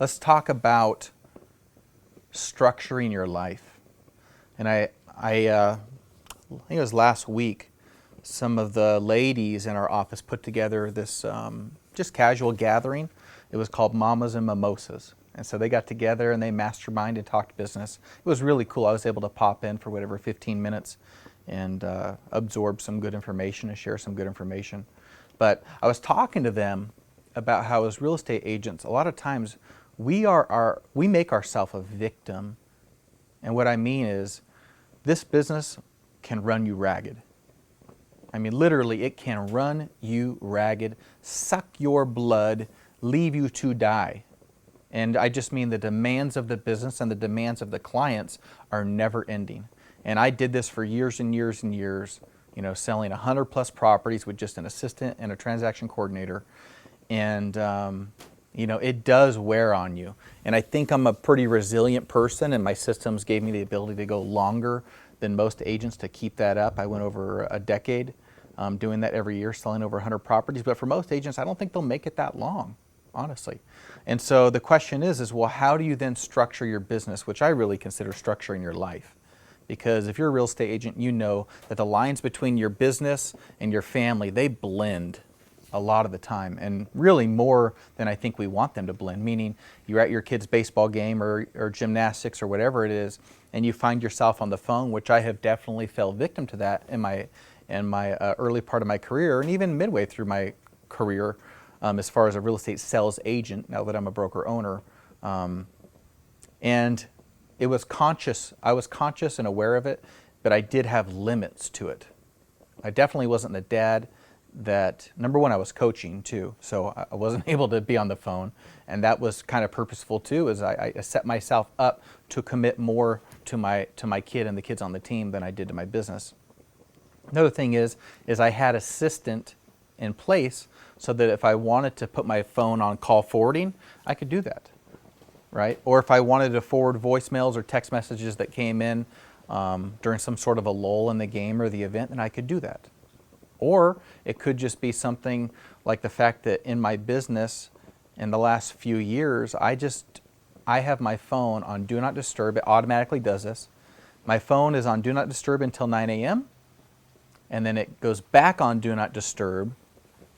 let's talk about structuring your life. And I think it was last week, some of the ladies in our office put together this just casual gathering. It was called Mamas and Mimosas. And so they got together and they masterminded and talked business. It was really cool. I was able to pop in for whatever 15 minutes and absorb some good information and share some good information. But I was talking to them about how as real estate agents, a lot of times we make ourselves a victim. And what I mean is this business can run you ragged. I mean, literally, it can run you ragged, suck your blood, leave you to die. And I just mean the demands of the business and the demands of the clients are never ending. And I did this for years and years and years, selling 100 plus properties with just an assistant and a transaction coordinator. And, it does wear on you. And I think I'm a pretty resilient person, and my systems gave me the ability to go longer than most agents to keep that up. I went over a decade doing that every year, selling over 100 properties. But for most agents, I don't think they'll make it that long, honestly. And so the question is, well, how do you then structure your business, which I really consider structuring your life? Because if you're a real estate agent, you know that the lines between your business and your family, they blend a lot of the time, and really more than I think we want them to blend, meaning you're at your kid's baseball game or gymnastics or whatever it is, and you find yourself on the phone, which I have definitely fell victim to that in my early part of my career, and even midway through my career as far as a real estate sales agent, now that I'm a broker owner. And it was conscious. I was conscious and aware of it, but I did have limits to it. I definitely wasn't the dad that, number one, I was coaching too, so I wasn't able to be on the phone, and that was kind of purposeful too, as I set myself up to commit more to my kid and the kids on the team than I did to my business. Another thing is I had assistant in place so that if I wanted to put my phone on call forwarding, I could do that, right? Or if I wanted to forward voicemails or text messages that came in during some sort of a lull in the game or the event, then I could do that. Or it could just be something like the fact that in my business in the last few years, I have my phone on Do Not Disturb. It automatically does this. My phone is on Do Not Disturb until 9 a.m. and then it goes back on Do Not Disturb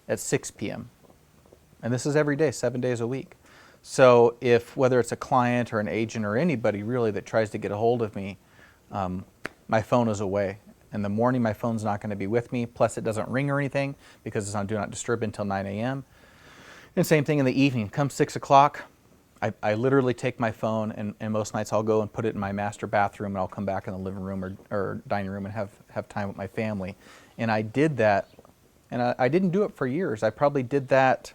at 6 p.m. And this is every day, 7 days a week. So whether it's a client or an agent or anybody really that tries to get a hold of me, my phone is away. In the morning, my phone's not going to be with me. Plus, it doesn't ring or anything because it's on Do Not Disturb until 9 a.m. And same thing in the evening. Come 6 o'clock, I literally take my phone, and most nights I'll go and put it in my master bathroom, and I'll come back in the living room or dining room and have time with my family. And I did that, and I didn't do it for years. I probably did that,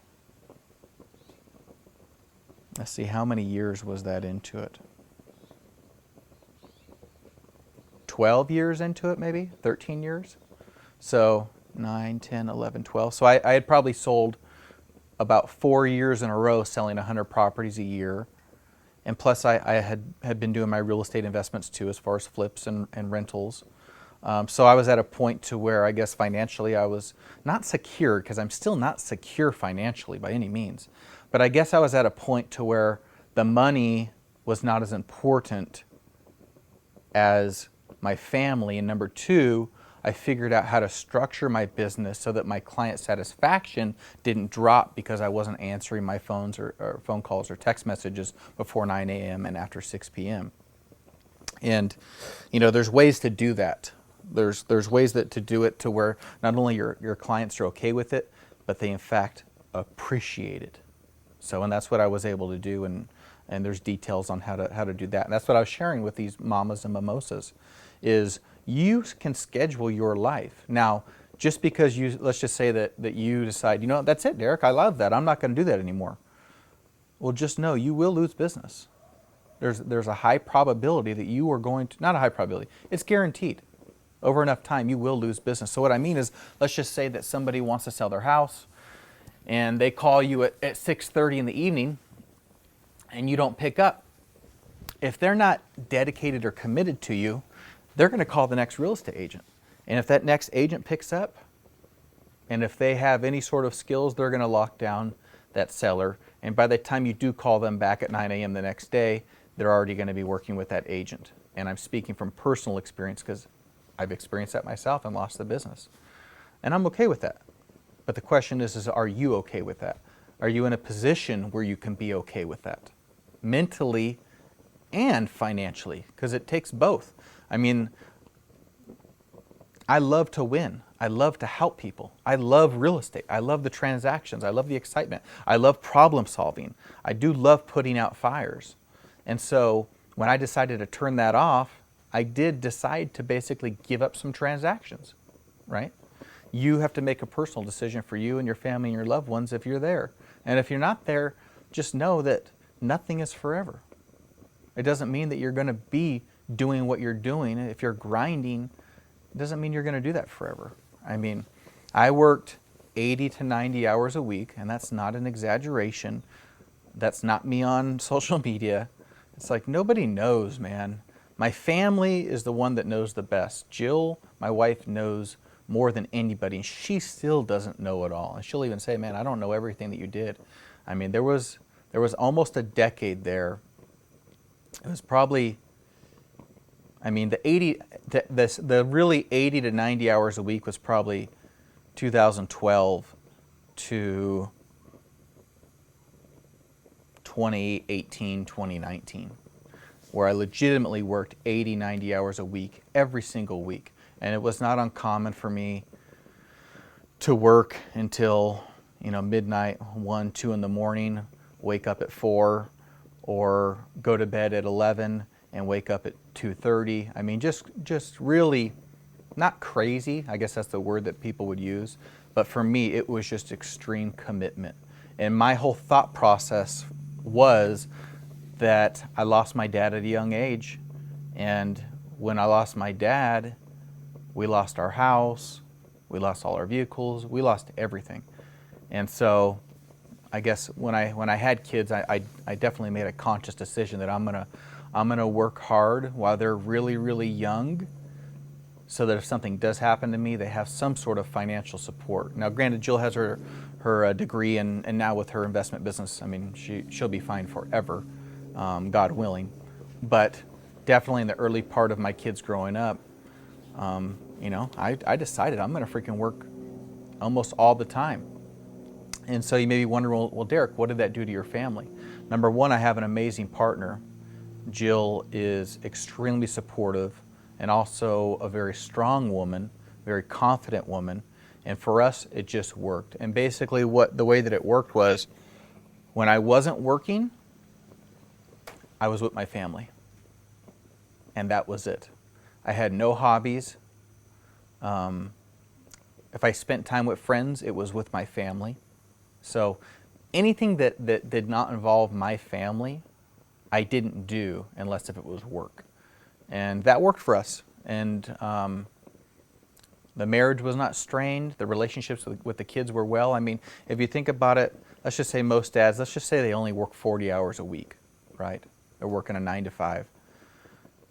let's see, how many years was that into it? 12 years into it, maybe 13 years. So 9, 10, 11, 12. So I had probably sold about 4 years in a row selling 100 properties a year. And plus I had been doing my real estate investments too, as far as flips and rentals. So I was at a point to where I guess financially I was not secure, because I'm still not secure financially by any means. But I guess I was at a point to where the money was not as important as my family. And number two, I figured out how to structure my business so that my client satisfaction didn't drop because I wasn't answering my phones or phone calls or text messages before 9 a.m. and after 6 p.m. And there's ways to do that. There's ways to do it to where not only your clients are okay with it, but they in fact appreciate it. So, and that's what I was able to do, and there's details on how to do that. And that's what I was sharing with these mamas and mimosas, is you can schedule your life. Now, just because let's just say that you decide, that's it, Derek, I love that, I'm not going to do that anymore. Well, just know you will lose business. There's a high probability that you are going to, not a high probability, it's guaranteed. Over enough time, you will lose business. So what I mean is, let's just say that somebody wants to sell their house and they call you at 6:30 in the evening and you don't pick up. If they're not dedicated or committed to you, they're going to call the next real estate agent. And if that next agent picks up, and if they have any sort of skills, they're going to lock down that seller And by the time you do call them back at 9 a.m. the next day, they're already going to be working with that agent. And I'm speaking from personal experience because I've experienced that myself and lost the business. And I'm okay with that. But the question is are you okay with that? Are you in a position where you can be okay with that? Mentally and financially, because it takes both. I mean, I love to win. I love to help people. I love real estate. I love the transactions. I love the excitement. I love problem solving. I do love putting out fires. And so when I decided to turn that off, I did decide to basically give up some transactions, right? You have to make a personal decision for you and your family and your loved ones if you're there. And if you're not there, just know that nothing is forever. It doesn't mean that you're going to be doing what you're doing. If you're grinding, it doesn't mean you're going to do that forever. I mean, I worked 80 to 90 hours a week, and that's not an exaggeration. That's not me on social media. It's like nobody knows, man. My family is the one that knows the best. Jill, my wife, knows more than anybody, and she still doesn't know it all. And she'll even say, man, I don't know everything that you did. I mean, there was almost a decade there. It was probably, I mean, the really 80 to 90 hours a week was probably 2012 to 2018, 2019, where I legitimately worked 80, 90 hours a week, every single week. And it was not uncommon for me to work until, midnight, 1, 2 in the morning, wake up at 4, or go to bed at 11 and wake up at 2:30. I mean, just really not crazy. I guess that's the word that people would use. But for me, it was just extreme commitment. And my whole thought process was that I lost my dad at a young age. And when I lost my dad, we lost our house, we lost all our vehicles, we lost everything. And so I guess when I had kids, I definitely made a conscious decision that I'm gonna work hard while they're really, really young, so that if something does happen to me, they have some sort of financial support. Now, granted, Jill has her degree, and now with her investment business, I mean, she'll be fine forever, God willing. But definitely in the early part of my kids growing up, I decided I'm gonna freaking work almost all the time. And so you may be wondering, well, Derek, what did that do to your family? Number one, I have an amazing partner. Jill is extremely supportive and also a very strong woman, very confident woman. And for us, it just worked. And basically the way that it worked was when I wasn't working, I was with my family. And that was it. I had no hobbies. If I spent time with friends, it was with my family. So anything that did not involve my family, I didn't do unless if it was work. And that worked for us. And the marriage was not strained. The relationships with the kids were well. I mean, if you think about it, let's just say most dads, let's just say they only work 40 hours a week, right? They're working a 9 to 5.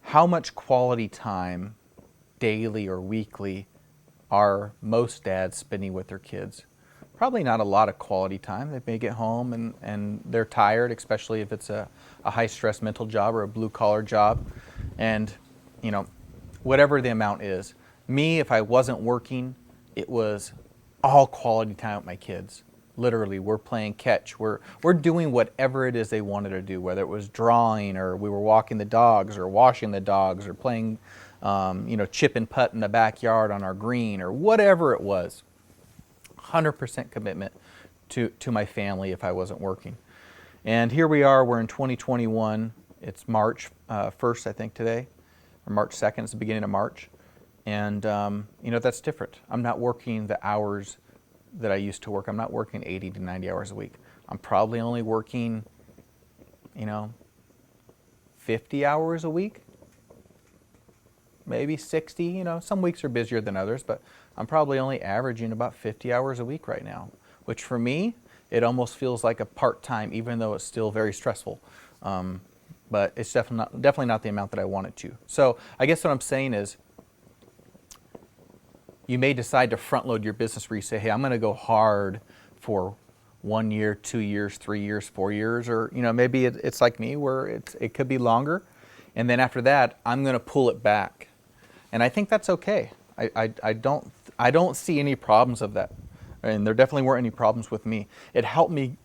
How much quality time, daily or weekly, are most dads spending with their kids? Probably not a lot of quality time. They may get home and they're tired, especially if it's a high-stress mental job or a blue-collar job. And, whatever the amount is. Me, if I wasn't working, it was all quality time with my kids. Literally, we're playing catch. We're doing whatever it is they wanted to do, whether it was drawing or we were walking the dogs or washing the dogs or playing, chip and putt in the backyard on our green or whatever it was. 100% commitment to my family if I wasn't working. And here we are, we're in 2021. It's March 1st, I think, today, or March 2nd. It's the beginning of March. And, that's different. I'm not working the hours that I used to work. I'm not working 80 to 90 hours a week. I'm probably only working, 50 hours a week, maybe 60. Some weeks are busier than others, but I'm probably only averaging about 50 hours a week right now, which for me, it almost feels like a part-time, even though it's still very stressful. But it's definitely not the amount that I want it to. So I guess what I'm saying is, you may decide to front load your business where you say, hey, I'm going to go hard for 1 year, 2 years, 3 years, 4 years, or maybe it's like me where it could be longer, and then after that I'm going to pull it back, and I think that's okay. I don't see any problems of that, and there definitely weren't any problems with me. It helped me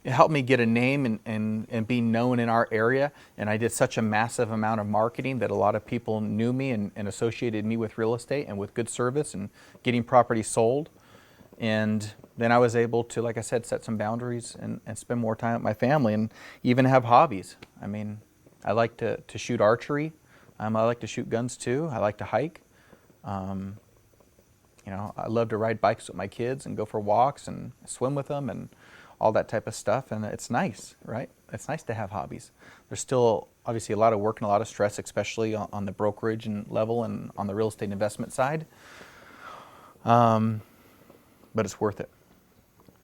get a name and be known in our area, and I did such a massive amount of marketing that a lot of people knew me and associated me with real estate and with good service and getting property sold. And then I was able to, like I said, set some boundaries and spend more time with my family and even have hobbies. I mean, I like to shoot archery. I like to shoot guns too. I like to hike. Um, I love to ride bikes with my kids and go for walks and swim with them and all that type of stuff. And it's nice, right? It's nice to have hobbies. There's still obviously a lot of work and a lot of stress, especially on the brokerage and level and on the real estate investment side. But it's worth it.